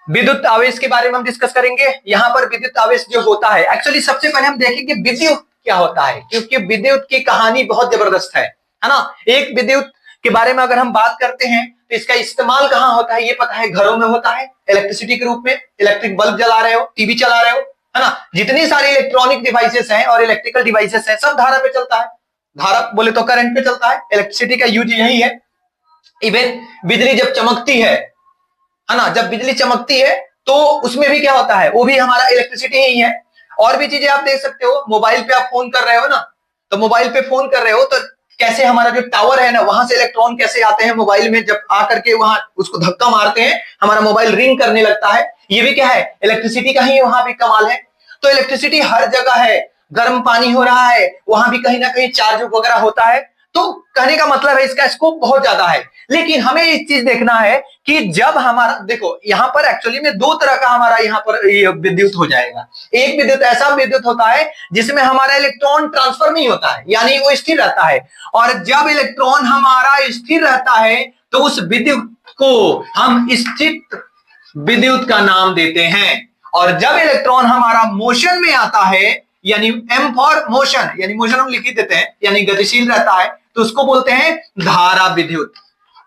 विद्युत आवेश के बारे में हम डिस्कस करेंगे। यहाँ पर विद्युत आवेश जो होता है, एक्चुअली सबसे पहले हम देखेंगे विद्युत क्या होता है, क्योंकि विद्युत की कहानी बहुत जबरदस्त है ना। एक विद्युत के बारे में अगर हम बात करते हैं तो इसका इस्तेमाल कहाँ होता है, ये पता है, घरों में होता है इलेक्ट्रिसिटी के रूप में। इलेक्ट्रिक बल्ब जला रहे हो, टीवी चला रहे हो, है ना, जितनी सारी इलेक्ट्रॉनिक डिवाइसेस हैं और इलेक्ट्रिकल डिवाइसेस हैं, सब धारा पे चलता है। धारा बोले तो करंट पे चलता है। इलेक्ट्रिसिटी का यूज यही है। इवन बिजली जब चमकती है ना, जब बिजली चमकती है तो उसमें भी क्या होता है, वो भी हमारा इलेक्ट्रिसिटी ही है। और भी चीजें आप देख सकते हो, मोबाइल पे आप फोन कर रहे हो ना, तो मोबाइल पे फोन कर रहे हो तो कैसे हमारा जो टावर है ना, वहां से इलेक्ट्रॉन कैसे आते हैं मोबाइल में, जब आकर के वहां उसको धक्का मारते हैं, हमारा मोबाइल रिंग करने लगता है। ये भी क्या है, इलेक्ट्रिसिटी का ही वहां भी कमाल है। तो इलेक्ट्रिसिटी हर जगह है। गर्म पानी हो रहा है, वहां भी कहीं ना कहीं चार्ज वगैरह होता है। तो कहने का मतलब है इसका स्कोप बहुत ज्यादा है। लेकिन हमें एक चीज देखना है कि जब हमारा, देखो यहां पर एक्चुअली में दो तरह का हमारा यहाँ पर विद्युत हो जाएगा। एक विद्युत ऐसा विद्युत होता है जिसमें हमारा इलेक्ट्रॉन ट्रांसफर नहीं होता है, यानी वो स्थिर रहता है। और जब इलेक्ट्रॉन हमारा स्थिर रहता है तो उस विद्युत को हम स्थिर विद्युत का नाम देते हैं। और जब इलेक्ट्रॉन हमारा मोशन में आता है, यानी एम फॉर मोशन, यानी मोशन हम लिख ही देते हैं, यानी गतिशील रहता है, तो उसको बोलते हैं धारा विद्युत।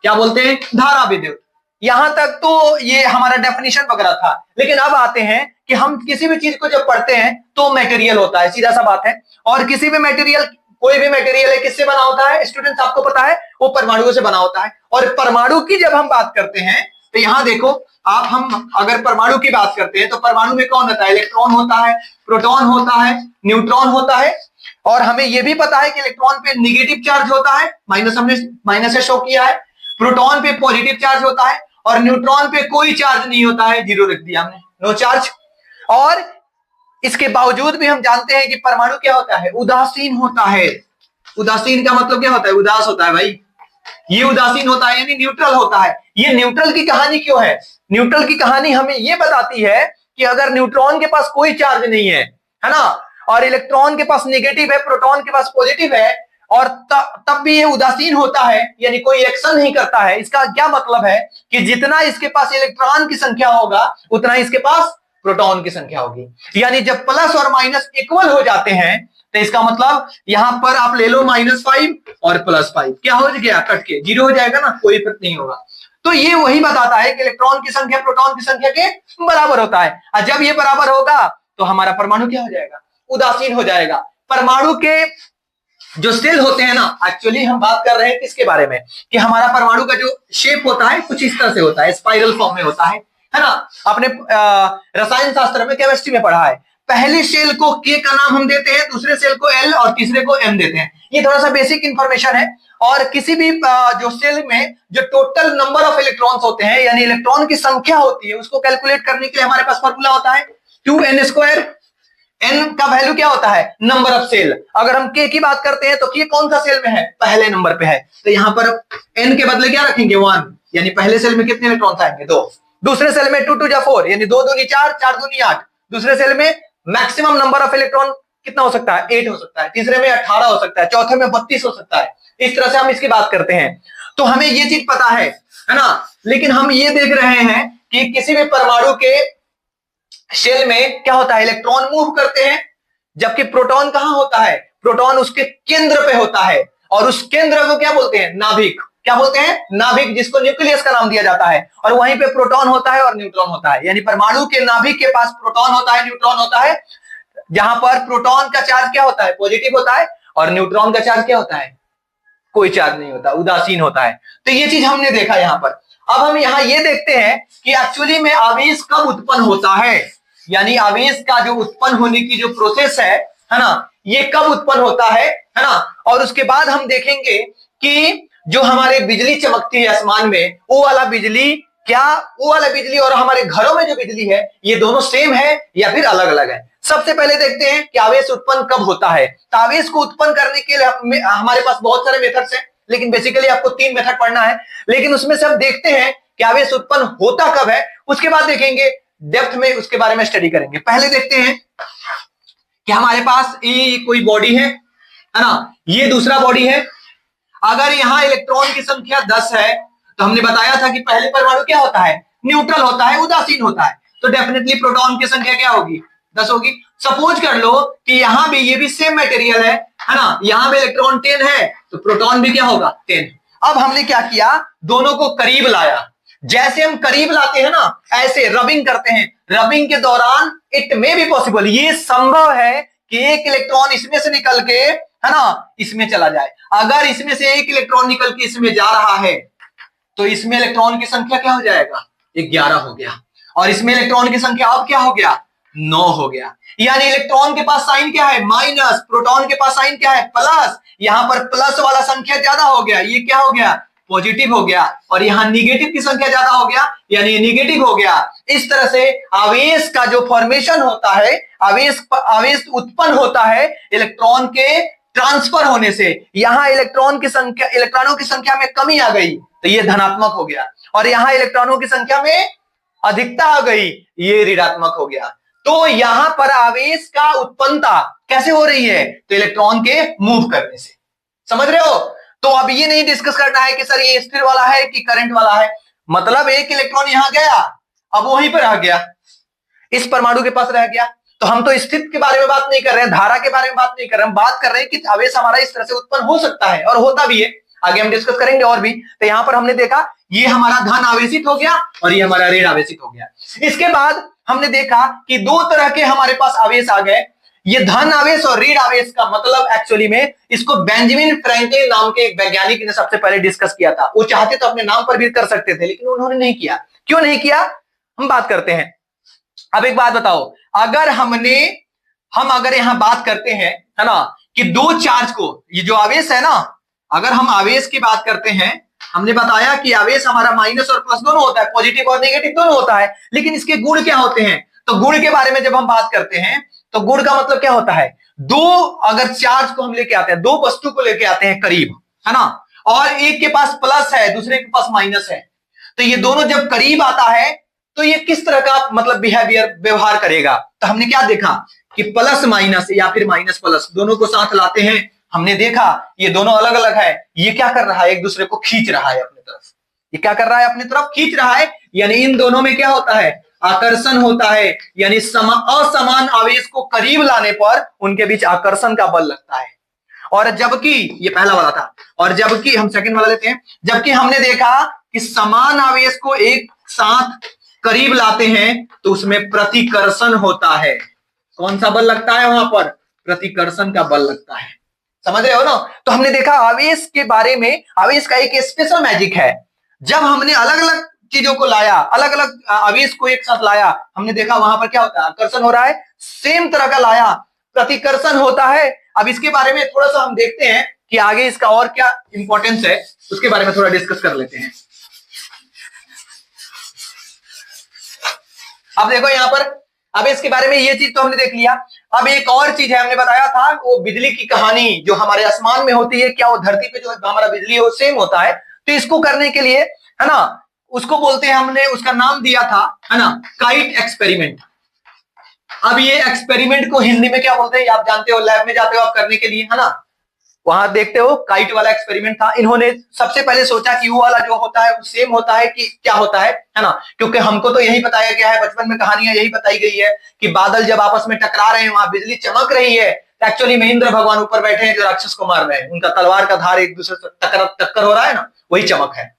क्या बोलते हैं, धारा विद्युत। यहां तक तो ये हमारा डेफिनेशन वगैरह था। लेकिन अब आते हैं कि हम किसी भी चीज को जब पढ़ते हैं तो मटेरियल होता है, सीधा सा बात है। और किसी भी मटेरियल, कोई भी मटेरियल है, किससे बना होता है स्टूडेंट्स, आपको पता है, वो परमाणुओं से बना होता है। और परमाणु की जब हम बात करते हैं तो यहां देखो आप, हम अगर परमाणु की बात करते हैं तो परमाणु में कौन होता है, इलेक्ट्रॉन होता है, प्रोटॉन होता है, न्यूट्रॉन होता है। और हमें यह भी पता है कि इलेक्ट्रॉन पे नेगेटिव चार्ज होता है, माइनस, हमने माइनस से शो किया है। प्रोटॉन पे पॉजिटिव चार्ज होता है और न्यूट्रॉन पे कोई चार्ज नहीं होता है, जीरो रख दिया हमने, नो चार्ज। और इसके बावजूद भी हम जानते हैं कि परमाणु क्या होता है, उदासीन होता है। उदासीन का मतलब क्या होता है, उदास होता है भाई। ये उदासीन होता है यानी न्यूट्रल होता है। ये न्यूट्रल की कहानी क्यों है, न्यूट्रल की कहानी हमें यह बताती है कि अगर न्यूट्रॉन के पास कोई चार्ज नहीं है ना, और इलेक्ट्रॉन के पास नेगेटिव है, प्रोटॉन के पास पॉजिटिव है, और तब भी ये उदासीन होता है, यानी कोई एक्शन नहीं करता है। इसका क्या मतलब है कि जितना इसके पास इलेक्ट्रॉन की संख्या होगा उतना इसके पास प्रोटॉन की संख्या होगी। यानी जब प्लस और माइनस इक्वल हो जाते हैं तो इसका मतलब यहां पर आप ले लो -5 और +5, क्या हो गया, कट के जीरो हो जाएगा ना, कोई फर्क नहीं होगा। तो ये वही बताता है कि इलेक्ट्रॉन की संख्या प्रोटॉन की संख्या के बराबर होता है। और जब ये बराबर होगा तो हमारा परमाणु क्या हो जाएगा, उदासीन हो जाएगा। परमाणु के जो सेल होते हैं ना, एक्चुअली हम बात कर रहे हैं किसके बारे में, कि हमारा परमाणु का जो शेप होता है कुछ इस तरह से होता है, स्पाइरल फॉर्म में होता है ना। आपने रसायन शास्त्र में, केमिस्ट्री में पढ़ा है, पहले सेल को के का नाम हम देते हैं, दूसरे सेल को एल और तीसरे को एम देते हैं। ये थोड़ा सा बेसिक इंफॉर्मेशन है। और किसी भी जो सेल में जो टोटल नंबर ऑफ इलेक्ट्रॉन्स होते हैं, यानी इलेक्ट्रॉन की संख्या होती है, उसको कैलकुलेट करने के लिए हमारे पास फॉर्मूला होता है 2n²। n का वैल्यू क्या होता है, नंबर ऑफ सेल। अगर हम k की बात करते हैं तो k कौन सा सेल में है, पहले नंबर पे है, तो यहां पर n के बदले क्या रखेंगे, 1, यानी पहले सेल में कितने इलेक्ट्रॉन्स आएंगे, 2। दूसरे सेल में 2 2 जा 4, यानी 2 दूनी 4, 4 दूनी 8। दूसरे सेल में मैक्सिमम नंबर ऑफ इलेक्ट्रॉन कितना हो सकता है, 8 हो सकता है। तीसरे में 18 हो सकता है, चौथे में 32 हो सकता है। इस तरह से हम इसकी बात करते हैं। तो हमें ये चीज पता है ना। लेकिन हम ये देख रहे हैं कि किसी भी परमाणु के शेल में क्या होता है, इलेक्ट्रॉन मूव करते हैं, जबकि प्रोटॉन कहां होता है, प्रोटॉन उसके केंद्र पे होता है। और उस केंद्र को क्या बोलते हैं, नाभिक। क्या बोलते हैं, नाभिक, जिसको न्यूक्लियस का नाम दिया जाता है। और वहीं पे प्रोटॉन होता है और न्यूट्रॉन होता है, यानी परमाणु के नाभिक के पास प्रोटॉन होता है, न्यूट्रॉन होता है। जहां पर प्रोटॉन का चार्ज क्या होता है, पॉजिटिव होता है, और न्यूट्रॉन का चार्ज क्या होता है, कोई चार्ज नहीं होता, उदासीन होता है। तो ये चीज हमने देखा यहां पर। अब हम यहां ये देखते हैं कि एक्चुअली में आवेश कब उत्पन्न होता है, यानी आवेश का जो उत्पन्न होने की जो प्रोसेस है ना, ये कब उत्पन्न होता है ना। और उसके बाद हम देखेंगे कि जो हमारे बिजली चमकती है आसमान में, वो वाला बिजली क्या, वो वाला बिजली और हमारे घरों में जो बिजली है, ये दोनों सेम है या फिर अलग अलग है। सबसे पहले देखते हैं कि आवेश उत्पन्न कब होता है। तो आवेश को उत्पन्न करने के लिए हमारे पास बहुत सारे मेथड्स हैं, लेकिन बेसिकली आपको 3 मेथड पढ़ना है। लेकिन उसमें से हम देखते हैं कि आवेश उत्पन्न होता कब है, उसके बाद देखेंगे डेप्थ में, उसके बारे में स्टडी करेंगे। पहले देखते हैं कि हमारे पास ये कोई बॉडी है ना, ये दूसरा बॉडी है। अगर यहां इलेक्ट्रॉन की संख्या 10 है तो हमने बताया था कि पहले परमाणु क्या होता है, न्यूट्रल होता है, उदासीन होता है, तो डेफिनेटली प्रोटॉन की संख्या क्या होगी, 10 होगी। सपोज कर लो कि यहां भी ये भी सेम मटेरियल है ना, यहां भी इलेक्ट्रॉन 10 है तो प्रोटॉन भी क्या होगा 10। अब हमने क्या किया, दोनों को करीब लाया। जैसे हम करीब लाते हैं ना, ऐसे रबिंग करते हैं, रबिंग के दौरान इट मे बी पॉसिबल, ये संभव है कि एक इलेक्ट्रॉन इसमें से निकल के, है ना, इसमें चला जाए। अगर इसमें से एक इलेक्ट्रॉन निकल के इसमें जा रहा है तो इसमें इलेक्ट्रॉन की संख्या क्या हो जाएगा, 11 हो गया, और इसमें इलेक्ट्रॉन की संख्या अब क्या हो गया, 9 हो गया। यानी इलेक्ट्रॉन के पास साइन क्या है, माइनस, प्रोटॉन के पास साइन क्या है, प्लस। यहां पर प्लस वाला संख्या ज्यादा हो गया, ये क्या हो गया, पॉजिटिव हो गया, और यहां निगेटिव की संख्या ज्यादा हो गया, यानी निगेटिव हो गया। इस तरह से आवेश का जो फॉर्मेशन होता है, आवेश उत्पन्न होता है इलेक्ट्रॉन के ट्रांसफर होने से। यहां इलेक्ट्रॉनों की संख्या में कमी आ गई तो ये धनात्मक हो गया, और यहां इलेक्ट्रॉनों की संख्या में अधिकता आ गई, ये ऋणात्मक हो गया। तो यहां पर आवेश का उत्पन्नता कैसे हो रही है, तो इलेक्ट्रॉन के मूव करने से। समझ रहे हो? तो अब ये नहीं डिस्कस करना है कि सर ये स्थिर वाला है कि करंट वाला है, मतलब एक इलेक्ट्रॉन यहां गया, अब वहीं पर रह गया, इस परमाणु के पास रह गया। तो हम तो स्थिति के बारे में बात नहीं कर रहे हैं, धारा के बारे में बात नहीं कर रहे हैं, बात कर रहे हैं कि आवेश हमारा इस तरह से उत्पन्न हो सकता है और होता भी है। आगे हम डिस्कस करेंगे और भी। तो यहां पर हमने देखा ये हमारा धन आवेशित हो गया और ये हमारा ऋण आवेशित हो गया। इसके बाद हमने देखा कि दो तरह के हमारे पास आवेश आ गए, ये धन आवेश और ऋण आवेश का मतलब एक्चुअली में इसको बेंजामिन फ्रैंकलिन नाम के एक वैज्ञानिक ने सबसे पहले डिस्कस किया था। वो चाहते तो अपने नाम पर भी कर सकते थे, लेकिन उन्होंने नहीं किया। क्यों नहीं किया, हम बात करते हैं। अब एक बात बताओ, अगर हम अगर यहां बात करते हैं, है ना, कि दो चार्ज को, ये जो आवेश है ना, अगर हम आवेश की बात करते हैं, हमने बताया कि आवेश हमारा माइनस और प्लस दोनों होता है, पॉजिटिव और नेगेटिव दोनों होता है, लेकिन इसके गुण क्या होते हैं। तो गुण के बारे में जब हम बात करते हैं तो गुण का मतलब क्या होता है, दो अगर चार्ज को हम लेके आते हैं, दो वस्तु को लेके आते हैं करीब, है ना, और एक के पास प्लस है दूसरे के पास माइनस है, तो ये दोनों जब करीब आता है तो ये किस तरह का मतलब व्यवहार करेगा। तो हमने क्या देखा कि प्लस माइनस या फिर माइनस प्लस दोनों को साथ लाते हैं, हमने देखा ये दोनों अलग अलग है, ये क्या कर रहा है, एक दूसरे को खींच रहा है अपनी तरफ, ये क्या कर रहा है, अपनी तरफ खींच रहा है, यानी इन दोनों में क्या होता है, आकर्षण होता है, यानी असमान आवेश को करीब लाने पर उनके बीच आकर्षण का बल लगता है। और जबकि ये पहला वाला था, और जबकि हम सेकंड वाला लेते हैं, जबकि हमने देखा कि समान आवेश को एक साथ करीब लाते हैं तो उसमें प्रतिकर्षण होता है। कौन सा बल लगता है वहां पर, प्रतिकर्षण का बल लगता है। समझ रहे हो ना। तो हमने देखा आवेश के बारे में, आवेश का एक स्पेशल मैजिक है, जब हमने अलग अलग चीजों को लाया, अलग अलग आवेश को एक साथ लाया, हमने देखा वहां पर क्या होता है, आकर्षण हो रहा है, सेम तरह का लाया, प्रतिकर्षण होता है। अब इसके बारे में थोड़ा सा हम देखते हैं कि आगे इसका और क्या इंपॉर्टेंस है, उसके बारे में थोड़ा डिस्कस कर लेते हैं। अब देखो यहां पर, अब इसके बारे में ये चीज तो हमने देख लिया। अब एक और चीज है, हमने बताया था वो बिजली की कहानी जो हमारे आसमान में होती है, क्या वो धरती पे जो हमारा बिजली है वो सेम होता है। तो इसको करने के लिए, है ना, उसको बोलते हैं, हमने उसका नाम दिया था, है ना, काइट एक्सपेरिमेंट। अब ये एक्सपेरिमेंट को हिंदी में क्या बोलते हैं आप जानते हो, लैब में जाते हो आप करने के लिए, है ना, वहां देखते हो काइट वाला एक्सपेरिमेंट था। इन्होंने सबसे पहले सोचा कि वो वाला जो होता है वो सेम होता है कि क्या होता है ना, क्योंकि हमको तो यही बताया गया है, बचपन में कहानियां यही बताई गई है कि बादल जब आपस में टकरा रहे हैं वहां बिजली चमक रही है, एक्चुअली में इंद्र भगवान ऊपर बैठे हैं जो राक्षस को मार रहे हैं, उनका तलवार का धार एक दूसरे से टक्कर हो रहा है ना, वही चमक है।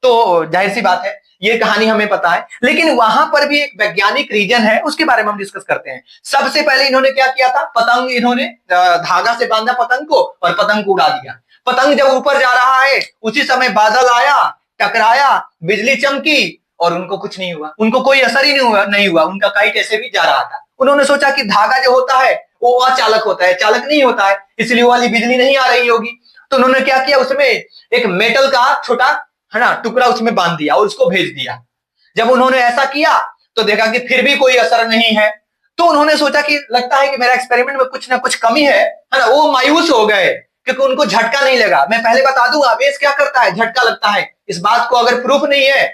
तो जाहिर सी बात है ये कहानी हमें पता है, लेकिन वहां पर भी एक वैज्ञानिक रीजन है, उसके बारे में हम डिस्कस करते हैं। सबसे पहले इन्होंने क्या किया था, पतंग, इन्होंने धागा से बांधा पतंग को और पतंग को उड़ा दिया। पतंग जब ऊपर जा रहा है उसी समय बादल आया, टकराया, बिजली चमकी और उनको कुछ नहीं हुआ, उनको कोई असर ही नहीं हुआ, उनका काइट ऐसे भी जा रहा था। उन्होंने सोचा कि धागा जो होता है वो अचालक होता है, चालक नहीं होता है, इसलिए वाली बिजली नहीं आ रही होगी। तो उन्होंने क्या किया, उसमें एक मेटल का छोटा, है ना, टुकड़ा उसमें बांध दिया और उसको भेज दिया। जब उन्होंने ऐसा किया तो देखा कि फिर भी कोई असर नहीं है, तो उन्होंने सोचा कि लगता है कि मेरा एक्सपेरिमेंट में कुछ ना कुछ कमी है ना। वो मायूस हो गए क्योंकि उनको झटका नहीं लगा। मैं पहले बता दूं आवेश क्या करता है, झटका लगता है। इस बात को अगर प्रूफ नहीं है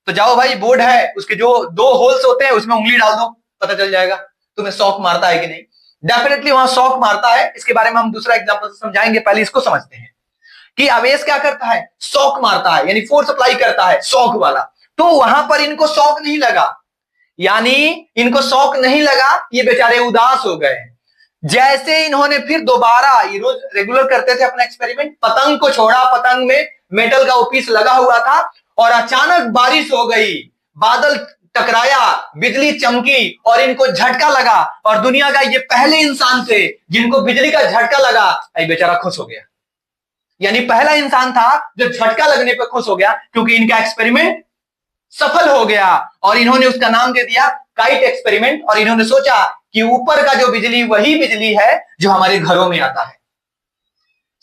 तो जाओ भाई, बोर्ड है उसके जो 2 होल्स होते हैं उसमें उंगली डाल दो, पता चल जाएगा तुम्हें शॉक मारता है कि नहीं। डेफिनेटली वहां शॉक मारता है, इसके बारे में हम दूसरा एग्जांपल समझाएंगे, पहले इसको समझते हैं कि आवेश क्या करता है, शॉक मारता है, यानी फोर्स अप्लाई करता है, शॉक वाला। तो वहां पर इनको शौक नहीं लगा, यानी इनको शौक नहीं लगा, ये बेचारे उदास हो गए। जैसे इन्होंने फिर दोबारा, ये रोज रेगुलर करते थे अपना एक्सपेरिमेंट, पतंग को छोड़ा, पतंग में मेटल का वो पीस लगा हुआ था और अचानक बारिश हो गई, बादल टकराया, बिजली चमकी और इनको झटका लगा और दुनिया का ये पहले इंसान थे जिनको बिजली का झटका लगा। ये बेचारा खुश हो गया, यानी पहला इंसान था जो झटका लगने पर खुश हो गया क्योंकि इनका एक्सपेरिमेंट सफल हो गया और इन्होंने उसका नाम दे दिया काइट एक्सपेरिमेंट। और इन्होंने सोचा कि ऊपर का जो बिजली वही बिजली है जो हमारे घरों में आता है।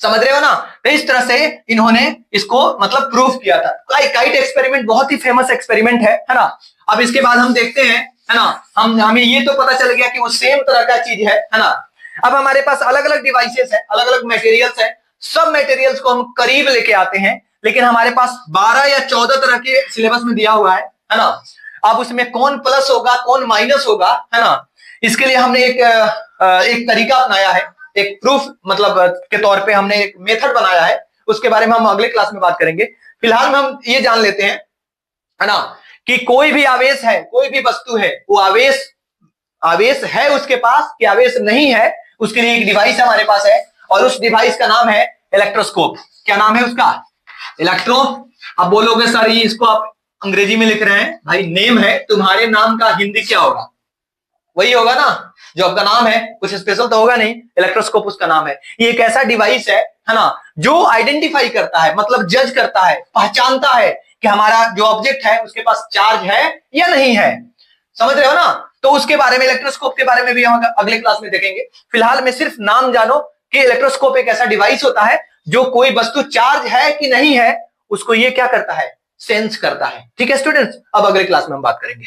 समझ रहे हो ना? तो इस तरह से इन्होंने इसको मतलब प्रूफ किया था। काइट एक्सपेरिमेंट बहुत ही फेमस एक्सपेरिमेंट है ना। अब इसके बाद हम देखते हैं, है ना, हमें ये तो पता चल गया कि वो सेम तरह का चीज है ना। अब हमारे पास अलग अलग डिवाइसेस है, अलग अलग मटेरियल्स है, सब मटेरियल्स को हम करीब लेके आते हैं, लेकिन हमारे पास 12 या 14 तरह के सिलेबस में दिया हुआ है ना। अब उसमें कौन प्लस होगा कौन माइनस होगा, है ना, इसके लिए हमने एक तरीका अपनाया है, एक प्रूफ मतलब के तौर पे हमने एक मेथड बनाया है, उसके बारे में हम अगले क्लास में बात करेंगे। फिलहाल में हम ये जान लेते हैं, है ना, कि कोई भी आवेश है, कोई भी वस्तु है, वो आवेश है उसके पास कि आवेश नहीं है, उसके लिए एक डिवाइस हमारे पास है और उस डिवाइस का नाम है इलेक्ट्रोस्कोप। क्या नाम है उसका? इलेक्ट्रो। अब बोलोगे सर ये इसको आप अंग्रेजी में लिख रहे हैं, भाई नेम है, तुम्हारे नाम का हिंदी क्या होगा? वही होगा ना, जो आपका नाम है, कुछ स्पेशल तो होगा नहीं, इलेक्ट्रोस्कोप उसका नाम है। ये एक ऐसा डिवाइस है ना, जो आइडेंटिफाई करता है, मतलब जज करता है, पहचानता है कि हमारा जो ऑब्जेक्ट है उसके पास चार्ज है या नहीं है। समझ रहे हो ना? तो उसके बारे में, इलेक्ट्रोस्कोप के बारे में भी हम अगले क्लास में देखेंगे। फिलहाल में सिर्फ नाम जानो कि इलेक्ट्रोस्कोप एक ऐसा डिवाइस होता है जो कोई वस्तु चार्ज है कि नहीं है उसको ये क्या करता है, सेंस करता है। ठीक है स्टूडेंट्स, अब अगले क्लास में हम बात करेंगे।